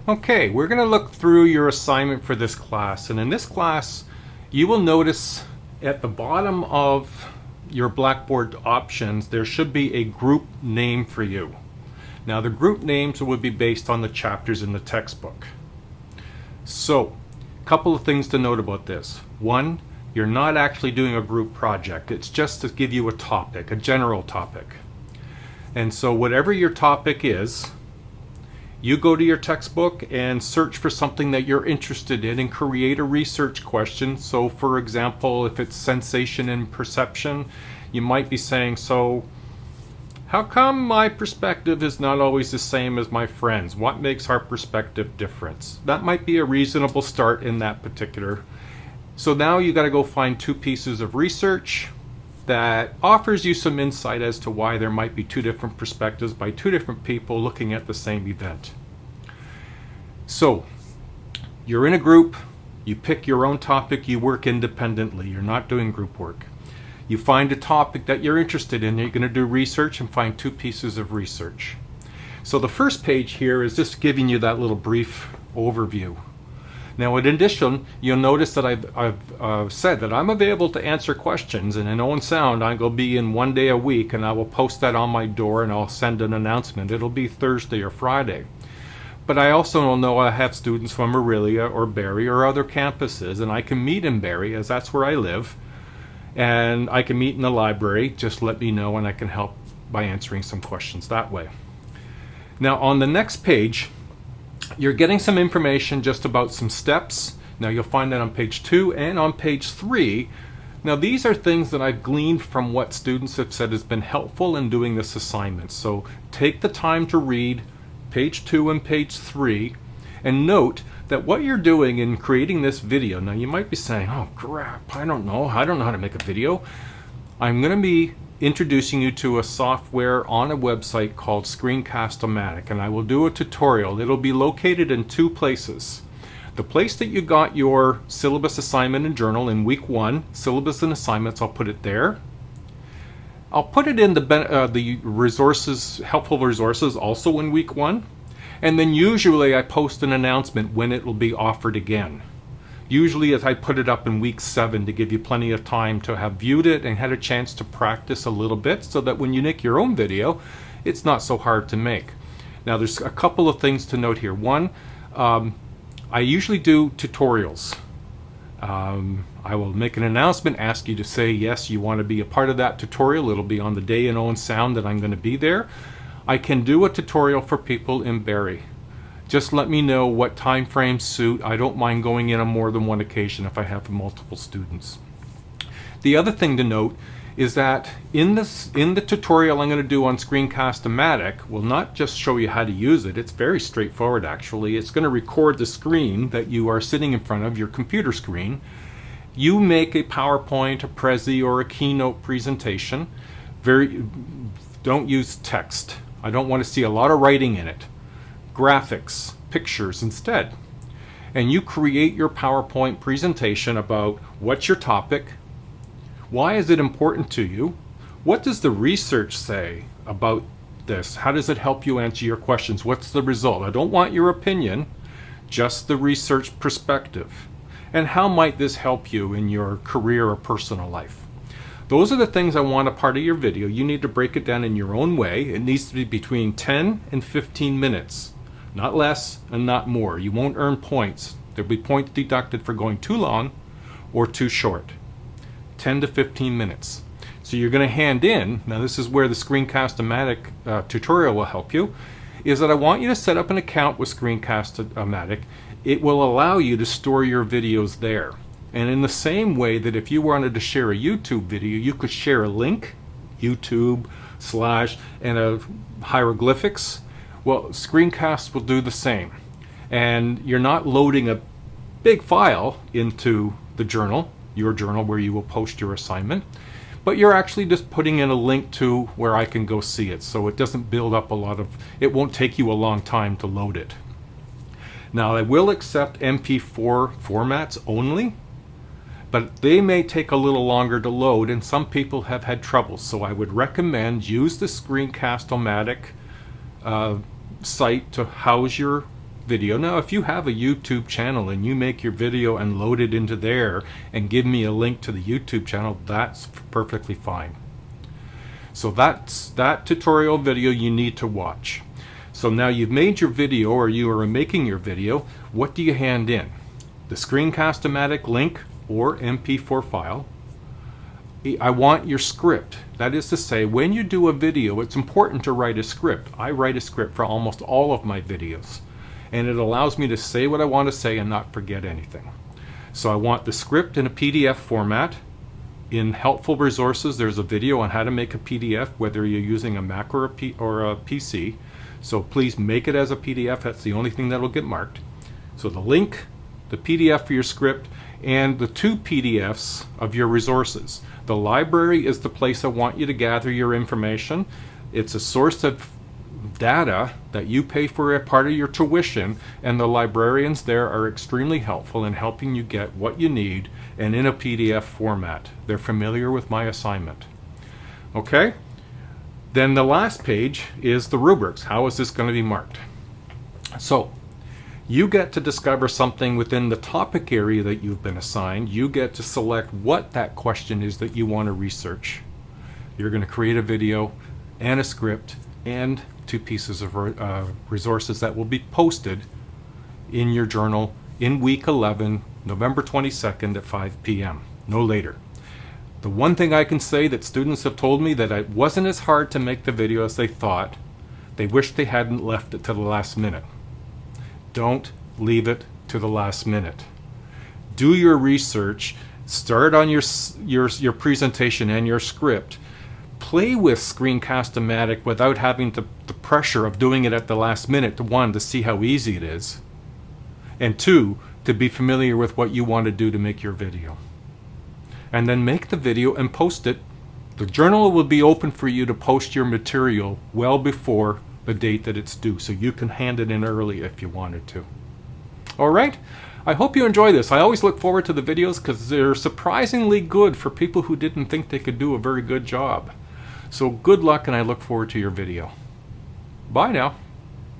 Okay, we're going to look through your assignment for this class, and in this class you will notice at the bottom of your Blackboard options there should be a group name for you. Now the group names would be based on the chapters in the textbook. So, a couple of things to note about this. One, you're not actually doing a group project. It's just to give you a topic, a general topic. And so whatever your topic is, you go to your textbook and search for something that you're interested in and create a research question. So for example, if it's sensation and perception, you might be saying, so how come my perspective is not always the same as my friends? What makes our perspective different? That might be a reasonable start in that particular. So now you got to go find two pieces of research that offers you some insight as to why there might be two different perspectives by two different people looking at the same event. So you're in a group, you pick your own topic, you work independently, you're not doing group work. You find a topic that you're interested in, you're going to do research and find two pieces of research. So the first page here is just giving you that little brief overview. Now in addition, you'll notice that I've said that I'm available to answer questions, and in Owen Sound I'm going to be in 1 day a week, and I will post that on my door and I'll send an announcement. It'll be Thursday or Friday. But I also know I have students from Aurelia or Barrie or other campuses, and I can meet in Barrie as that's where I live, and I can meet in the library. Just let me know and I can help by answering some questions that way. Now on the next page, you're getting some information just about some steps. Now you'll find that on page 2 and on page 3. Now these are things that I've gleaned from what students have said has been helpful in doing this assignment. So take the time to read page 2 and page 3 and note that what you're doing in creating this video. Now you might be saying, oh crap, I don't know how to make a video. I'm going to be introducing you to a software on a website called Screencast-O-Matic, and I will do a tutorial. It'll be located in two places. The place that you got your syllabus assignment and journal in week 1, syllabus and assignments, I'll put it there. I'll put it in the resources, helpful resources, also in week 1, and then usually I post an announcement when it will be offered again. Usually as I put it up in week 7 to give you plenty of time to have viewed it and had a chance to practice a little bit, so that when you make your own video, it's not so hard to make. Now there's a couple of things to note here. One, I usually do tutorials. I will make an announcement, ask you to say yes, you want to be a part of that tutorial. It'll be on the day in Owen Sound that I'm going to be there. I can do a tutorial for people in Barrie. Just let me know what time frames suit. I don't mind going in on more than one occasion if I have multiple students. The other thing to note is that in the tutorial I'm going to do on Screencast-O-Matic will not just show you how to use it. It's very straightforward actually. It's going to record the screen that you are sitting in front of, your computer screen. You make a PowerPoint, a Prezi, or a keynote presentation. Don't use text. I don't want to see a lot of writing in it. Graphics, pictures instead. And you create your PowerPoint presentation about what's your topic, why is it important to you, what does the research say about this, how does it help you answer your questions, what's the result. I don't want your opinion, just the research perspective, and how might this help you in your career or personal life. Those are the things I want a part of your video. You need to break it down in your own way. It needs to be between 10 and 15 minutes. Not less and not more. You won't earn points. There'll be points deducted for going too long or too short. 10 to 15 minutes. So you're going to hand in, now this is where the Screencast-O-Matic tutorial will help you, is that I want you to set up an account with Screencast-O-Matic. It will allow you to store your videos there. And in the same way that if you wanted to share a YouTube video, you could share a link, YouTube / and a hieroglyphics. Well, Screencast will do the same. And you're not loading a big file into the journal, your journal where you will post your assignment, but you're actually just putting in a link to where I can go see it. So it doesn't build up it won't take you a long time to load it. Now I will accept MP4 formats only, but they may take a little longer to load, and some people have had trouble. So I would recommend use the Screencast-O-Matic site to house your video. Now, if you have a YouTube channel and you make your video and load it into there and give me a link to the YouTube channel, that's perfectly fine. So that's that tutorial video you need to watch. So now you've made your video, or you are making your video. What do you hand in? The Screencast-O-Matic link or MP4 file. I want your script. That is to say, when you do a video, it's important to write a script. I write a script for almost all of my videos, and it allows me to say what I want to say and not forget anything. So I want the script in a PDF format. In helpful resources, there's a video on how to make a PDF, whether you're using a Mac or a PC. So please make it as a PDF. That's the only thing that will get marked. So the link, the PDF for your script, and the 2 PDFs of your resources. The library is the place I want you to gather your information. It's a source of data that you pay for a part of your tuition, and the librarians there are extremely helpful in helping you get what you need and in a PDF format. They're familiar with my assignment. Okay? Then the last page is the rubrics. How is this going to be marked? So you get to discover something within the topic area that you've been assigned. You get to select what that question is that you want to research. You're going to create a video and a script and 2 pieces of resources that will be posted in your journal in week 11, November 22nd at 5 p.m., no later. The one thing I can say that students have told me that it wasn't as hard to make the video as they thought. They wish they hadn't left it to the last minute. Don't leave it to the last minute. Do your research. Start on your presentation and your script. Play with Screencast-O-Matic without having the pressure of doing it at the last minute. 1, to see how easy it is, and 2, to be familiar with what you want to do to make your video. And then make the video and post it. The journal will be open for you to post your material well before the date that it's due, so you can hand it in early if you wanted to. All right? I hope you enjoy this. I always look forward to the videos because they're surprisingly good for people who didn't think they could do a very good job. So good luck, and I look forward to your video. Bye now.